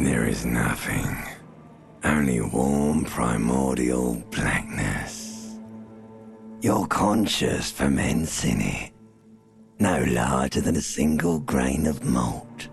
There is nothing. Only warm primordial blackness. Your conscious ferments in it. No larger than a single grain of malt.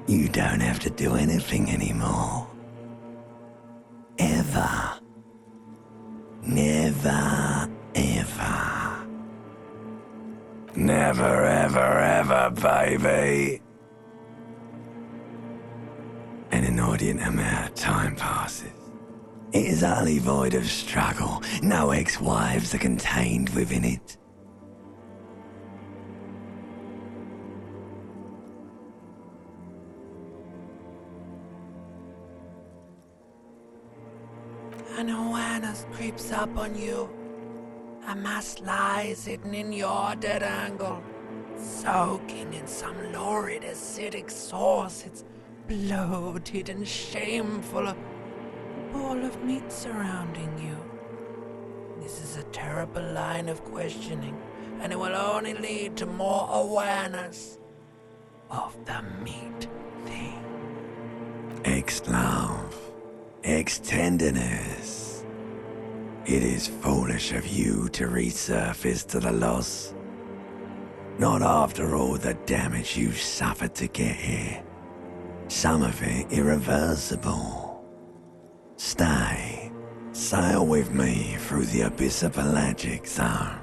You don't have to do anything anymore. Ever. Never, ever. Never, ever, ever, baby. An inordinate amount of time passes. It is utterly void of struggle. No ex-wives are contained within it. An awareness creeps up on you. A mass lies hidden in your dead angle, soaking in some lurid acidic sauce. It's bloated and shameful, a ball of meat surrounding you. This is a terrible line of questioning, and it will only lead to more awareness of the meat thing. Ex-love, ex-tenderness. It is foolish of you to resurface to the loss. Not after all the damage you've suffered to get here. Some of it irreversible. Stay. Sail with me through the abyss of pelagic zone.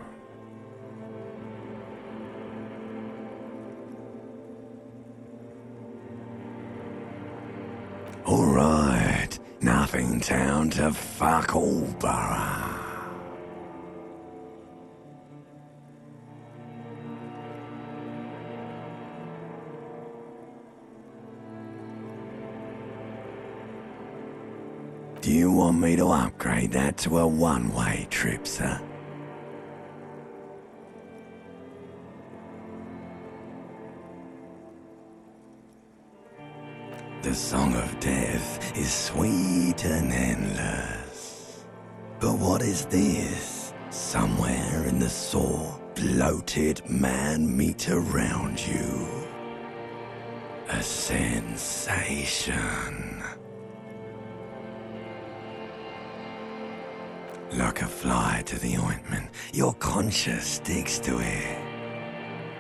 Alright, nothing town to fuck all borough. Do you want me to upgrade that to a one-way trip, sir? The song of death is sweet and endless. But what is this? Somewhere in the sore, bloated man meat around you. A sensation. Like a fly to the ointment, your conscience sticks to it.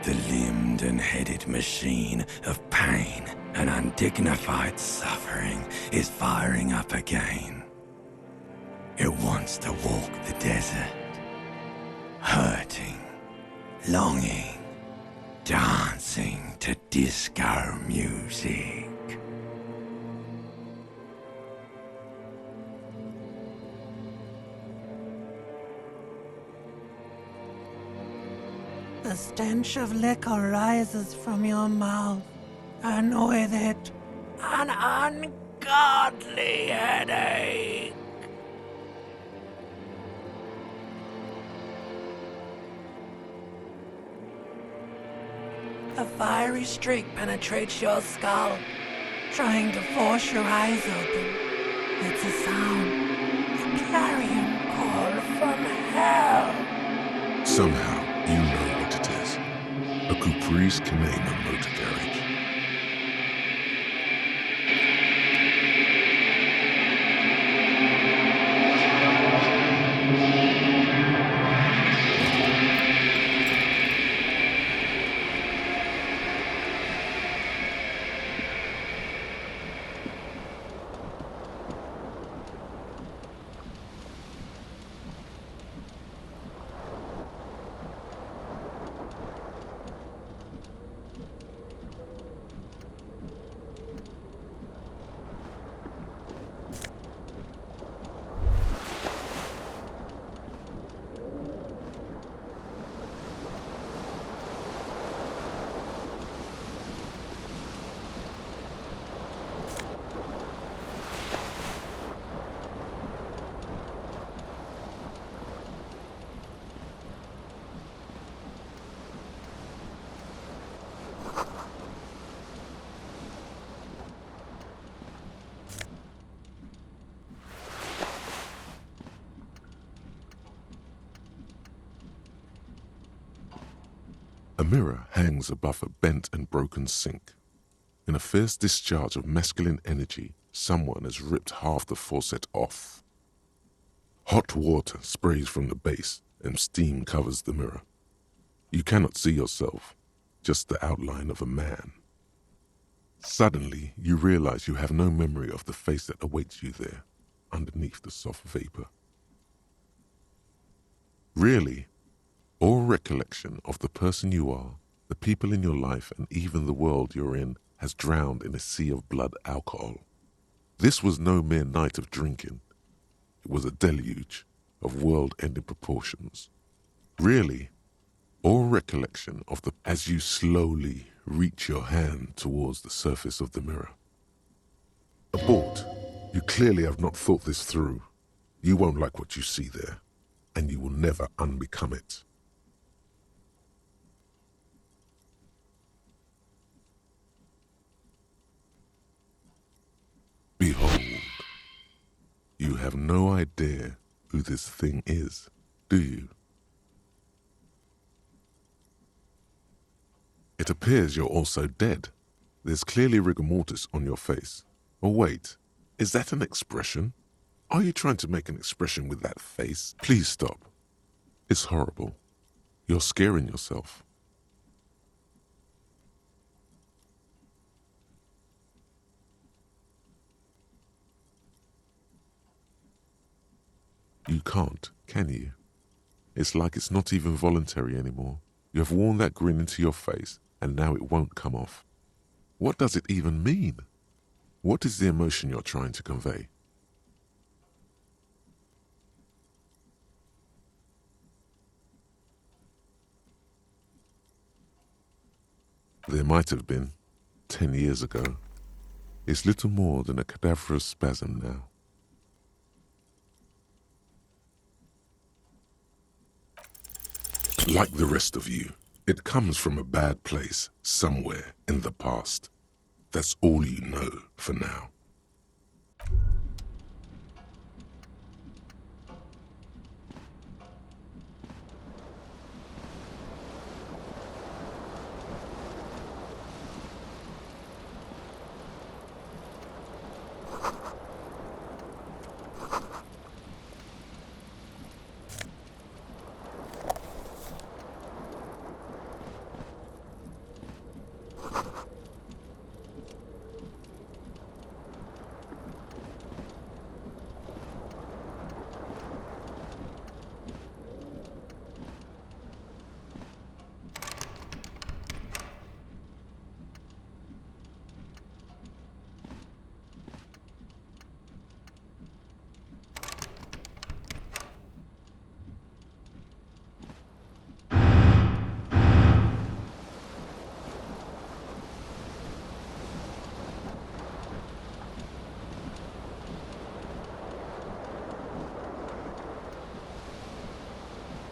The limbed and headed machine of pain and undignified suffering is firing up again. It wants to walk the desert, hurting, longing, dancing to disco music. The stench of liquor rises from your mouth, and with it, an ungodly headache. A fiery streak penetrates your skull, trying to force your eyes open. It's a sound, a clarion call from hell. Somehow, you know what it is. A Caprice Canadian motor garage. A mirror hangs above a bent and broken sink. In a fierce discharge of masculine energy, someone has ripped half the faucet off. Hot water sprays from the base and steam covers the mirror. You cannot see yourself, just the outline of a man. Suddenly, you realize you have no memory of the face that awaits you there, underneath the soft vapor. Really, all recollection of the person you are, the people in your life, and even the world you're in has drowned in a sea of blood alcohol. This was no mere night of drinking. It was a deluge of world-ending proportions. Really, all recollection of the as you slowly reach your hand towards the surface of the mirror. Abort. You clearly have not thought this through. You won't like what you see there, and you will never unbecome it. Behold, you have no idea who this thing is, do you? It appears you're also dead. There's clearly rigor mortis on your face. Or wait, is that an expression? Are you trying to make an expression with that face? Please stop. It's horrible. You're scaring yourself. You can't, can you? It's like it's not even voluntary anymore. You have worn that grin into your face, and now it won't come off. What does it even mean? What is the emotion you're trying to convey? There might have been, 10 years ago. It's little more than a cadaverous spasm now. Like the rest of you, it comes from a bad place somewhere in the past. That's all you know for now.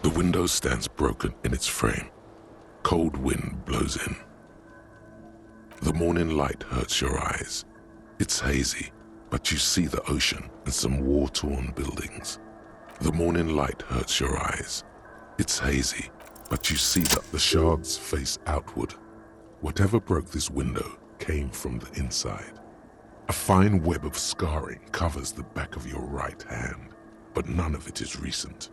The window stands broken in its frame. Cold wind blows in. The morning light hurts your eyes. It's hazy, but you see the ocean and some war-torn buildings. The morning light hurts your eyes. It's hazy, but you see that the shards face outward. Whatever broke this window came from the inside. A fine web of scarring covers the back of your right hand, but none of it is recent.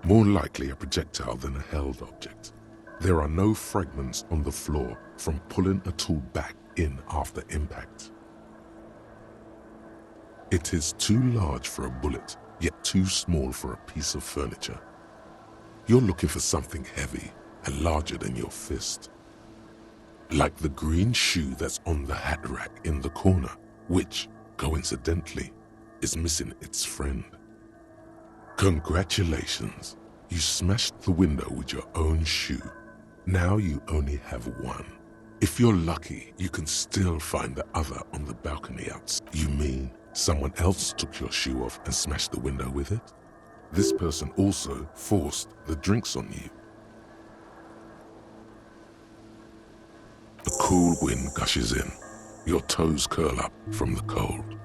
More likely a projectile than a held object. There are no fragments on the floor from pulling a tool back in after impact. It is too large for a bullet, yet too small for a piece of furniture. You're looking for something heavy and larger than your fist. Like the green shoe that's on the hat rack in the corner, which, coincidentally, is missing its friend. Congratulations, you smashed the window with your own shoe. Now you only have one. If you're lucky, you can still find the other on the balcony outside. You mean someone else took your shoe off and smashed the window with it? This person also forced the drinks on you. A cool wind gushes in. Your toes curl up from the cold.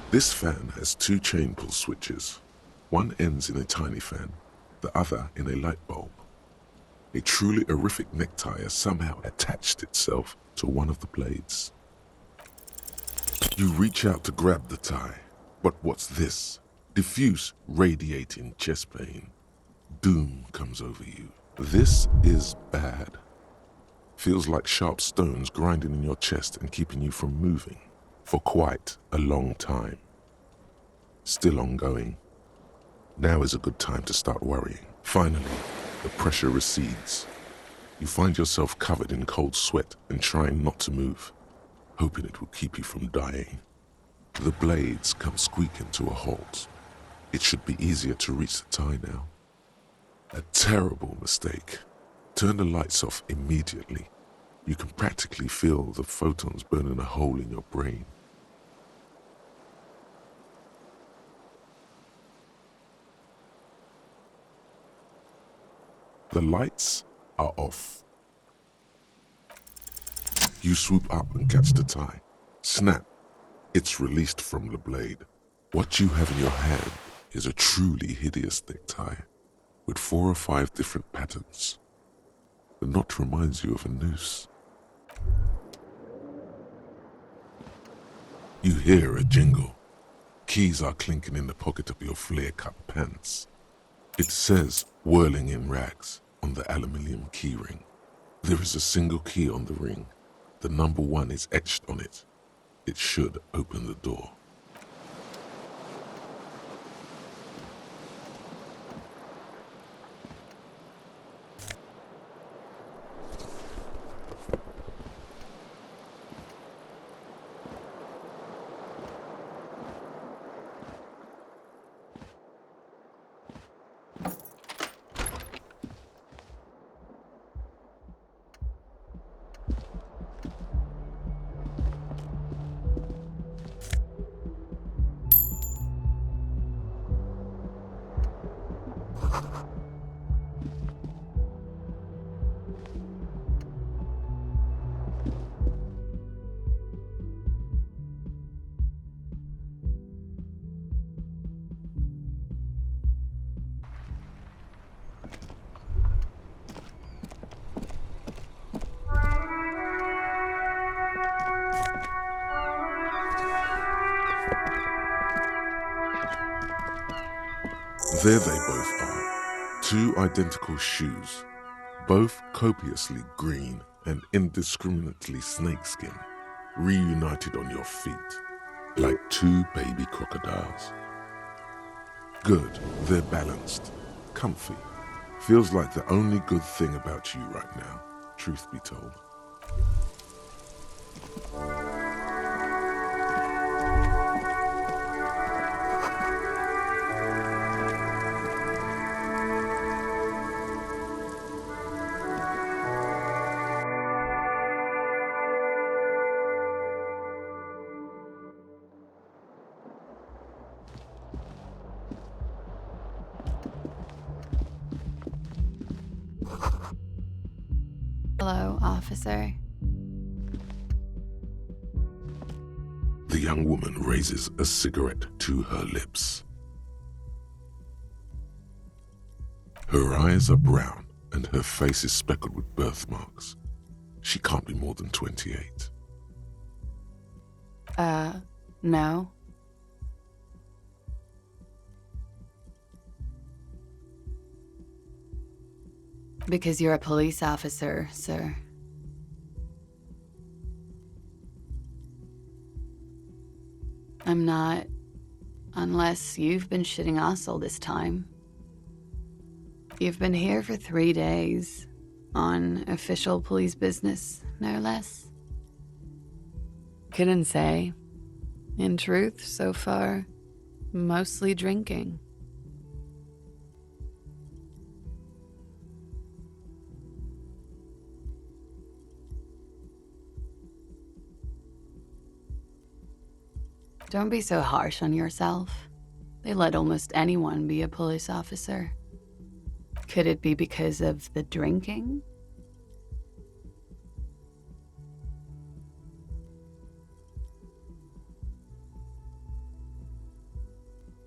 This fan has two chain pull switches. One ends in a tiny fan, the other in a light bulb. A truly horrific necktie has somehow attached itself to one of the blades. You reach out to grab the tie, but what's this? Diffuse, radiating chest pain. Doom comes over you. This is bad. Feels like sharp stones grinding in your chest and keeping you from moving for quite a long time. Still ongoing. Now is a good time to start worrying. Finally, the pressure recedes. You find yourself covered in cold sweat and trying not to move, hoping it will keep you from dying. The blades come squeaking to a halt. It should be easier to reach the tie now. A terrible mistake. Turn the lights off immediately. You can practically feel the photons burning a hole in your brain. The lights are off. You swoop up and catch the tie. Snap. It's released from the blade. What you have in your hand is a truly hideous necktie with 4 or 5 different patterns. The knot reminds you of a noose. You hear a jingle. Keys are clinking in the pocket of your flare-cut pants. It says, whirling in rags, on the aluminium key ring. There is a single key on the ring. The number 1 is etched on it. It should open the door. There they both are, 2 identical shoes, both copiously green and indiscriminately snakeskin, reunited on your feet, like 2 baby crocodiles. Good, they're balanced, comfy. Feels like the only good thing about you right now, truth be told. Hello, officer. The young woman raises a cigarette to her lips. Her eyes are brown and her face is speckled with birthmarks. She can't be more than 28. No. Because you're a police officer, sir. I'm not, unless you've been shitting us all this time. You've been here for 3 days, on official police business, no less. Couldn't say. In truth, so far, mostly drinking. Don't be so harsh on yourself. They let almost anyone be a police officer. Could it be because of the drinking?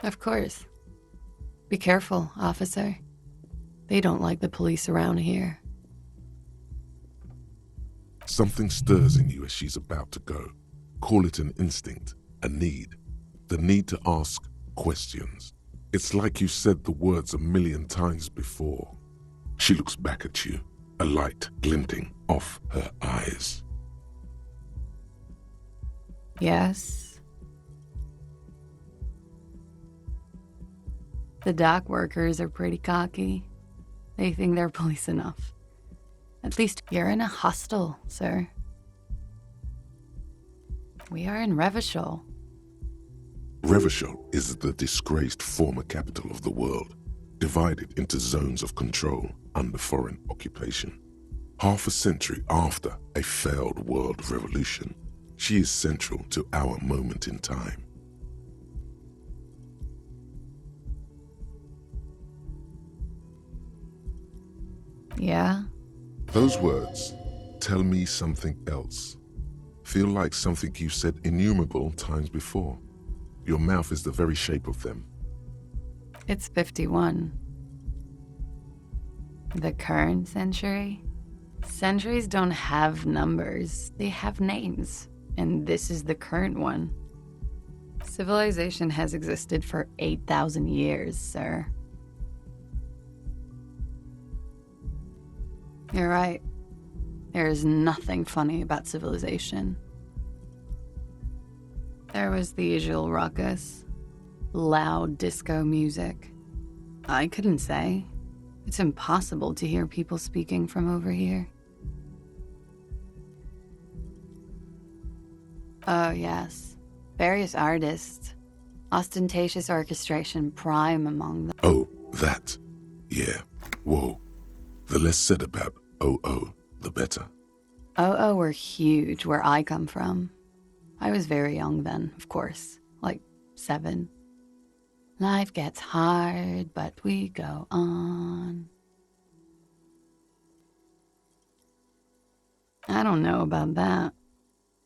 Of course. Be careful, officer. They don't like the police around here. Something stirs in you as she's about to go. Call it an instinct, a need. The need to ask questions. It's like you said the words a million times before. She looks back at you, a light glinting off her eyes. Yes? The dock workers are pretty cocky. They think they're police enough. At least you're in a hostel, sir. We are in Revachol. Revachol is the disgraced former capital of the world, divided into zones of control under foreign occupation. Half a century after a failed world revolution, she is central to our moment in time. Yeah? Those words tell me something else. Feel like something you said innumerable times before. Your mouth is the very shape of them. It's 51. The current century? Centuries don't have numbers, they have names. And this is the current one. Civilization has existed for 8,000 years, sir. You're right. There is nothing funny about civilization. There was the usual ruckus, loud disco music. I couldn't say. It's impossible to hear people speaking from over here. Oh, yes. Various artists. Ostentatious orchestration prime among them. Oh, that. Yeah. Whoa. The less said about OO, the better. OO were huge where I come from. I was very young then, of course. Like 7. Life gets hard, but we go on. I don't know about that.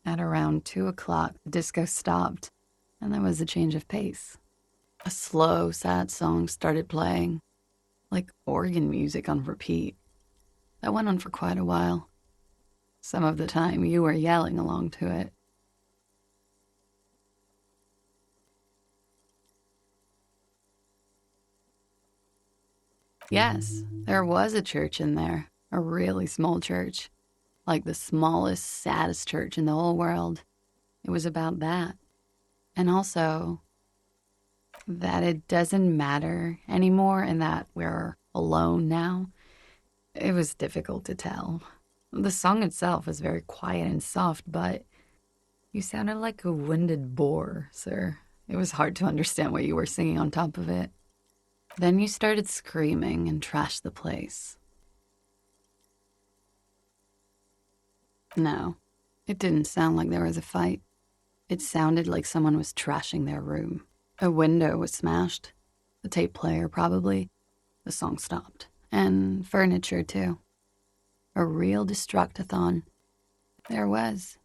At around 2 o'clock, the disco stopped, and there was a change of pace. A slow, sad song started playing, like organ music on repeat. That went on for quite a while. Some of the time, you were yelling along to it. Yes, there was a church in there, a really small church. Like the smallest, saddest church in the whole world. It was about that. And also, that it doesn't matter anymore and that we're alone now. It was difficult to tell. The song itself was very quiet and soft, but you sounded like a winded boar, sir. It was hard to understand what you were singing on top of it. Then you started screaming and trashed the place. No, it didn't sound like there was a fight. It sounded like someone was trashing their room. A window was smashed. The tape player, probably. The song stopped. And furniture, too. A real destructathon. There was.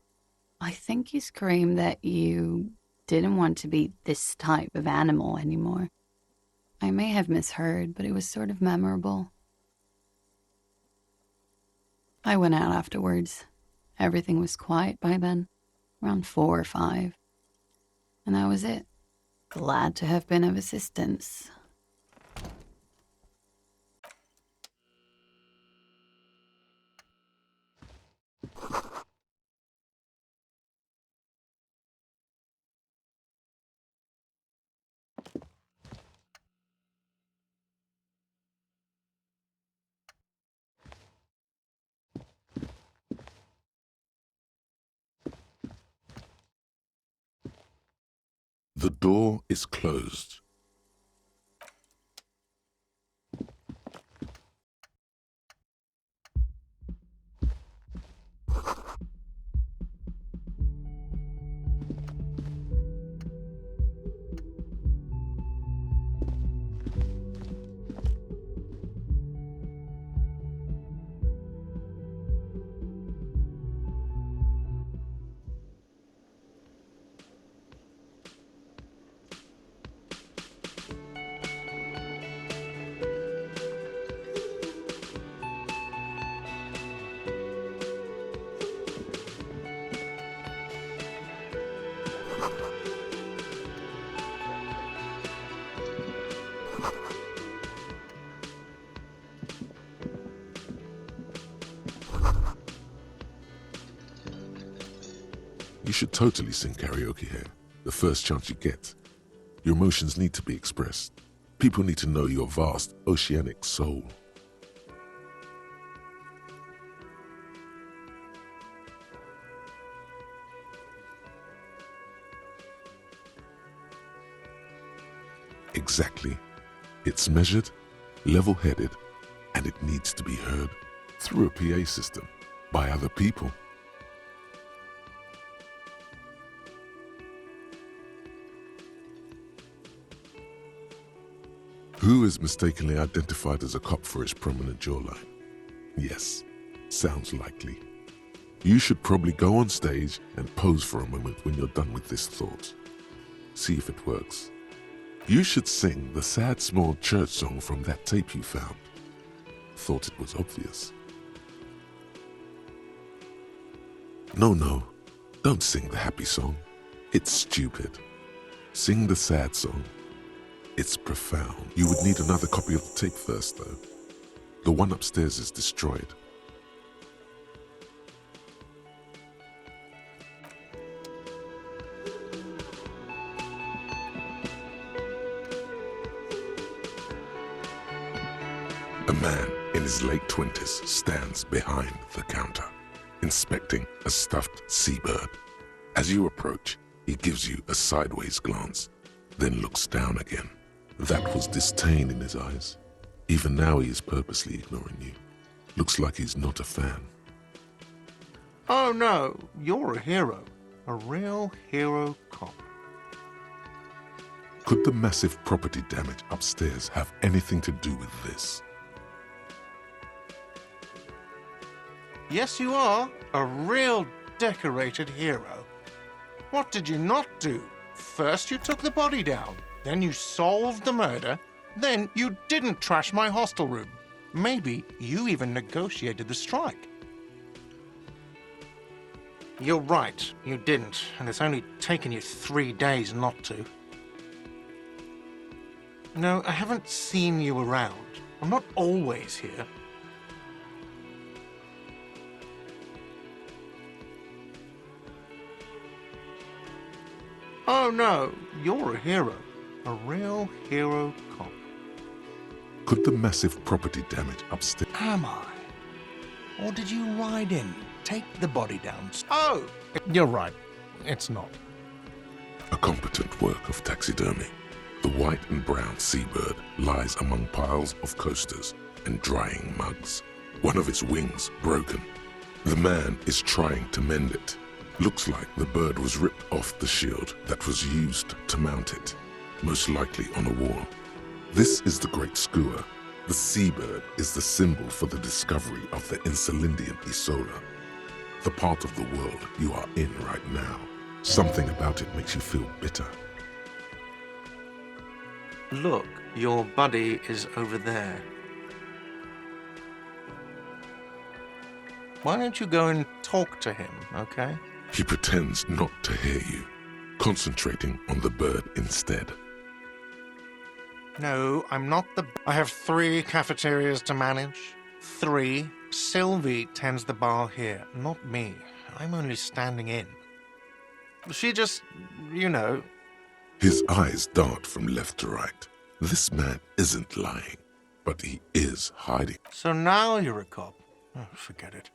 I think you screamed that you didn't want to be this type of animal anymore. I may have misheard, but it was sort of memorable. I went out afterwards. Everything was quiet by then, around 4 or 5. And that was it. Glad to have been of assistance. The door is closed. You should totally sing karaoke here, the first chance you get. Your emotions need to be expressed. People need to know your vast, oceanic soul. Exactly. It's measured, level-headed, and it needs to be heard through a PA system by other people. Who is mistakenly identified as a cop for his prominent jawline? Yes, sounds likely. You should probably go on stage and pose for a moment when you're done with this thought. See if it works. You should sing the sad small church song from that tape you found. Thought it was obvious. No, don't sing the happy song. It's stupid. Sing the sad song. It's profound. You would need another copy of the tape first, though. The one upstairs is destroyed. A man in his late 20s stands behind the counter, inspecting a stuffed seabird. As you approach, he gives you a sideways glance, then looks down again. That was disdain in his eyes. Even now he is purposely ignoring you. Looks like he's not a fan. Oh no, you're a hero. A real hero cop. Could the massive property damage upstairs have anything to do with this? Yes, you are. A real decorated hero. What did you not do? First you took the body down, then you solved the murder, then you didn't trash my hostel room. Maybe you even negotiated the strike. You're right, you didn't, and it's only taken you 3 days not to. No, I haven't seen you around. I'm not always here. Oh no, you're a hero. A real hero cop. Could the massive property damage upstairs... Am I? Or did you ride in, take the body down? Oh! You're right. It's not. A competent work of taxidermy. The white and brown seabird lies among piles of coasters and drying mugs. One of its wings broken. The man is trying to mend it. Looks like the bird was ripped off the shield that was used to mount it, most likely on a wall. This is the Great Skua. The seabird is the symbol for the discovery of the Insulindian Isola, the part of the world you are in right now. Something about it makes you feel bitter. Look, your buddy is over there. Why don't you go and talk to him, okay? He pretends not to hear you, concentrating on the bird instead. No, I'm not the... I have 3 cafeterias to manage. 3. Sylvie tends the bar here, not me. I'm only standing in. She just, you know... His eyes dart from left to right. This man isn't lying, but he is hiding. So now you're a cop. Oh, forget it.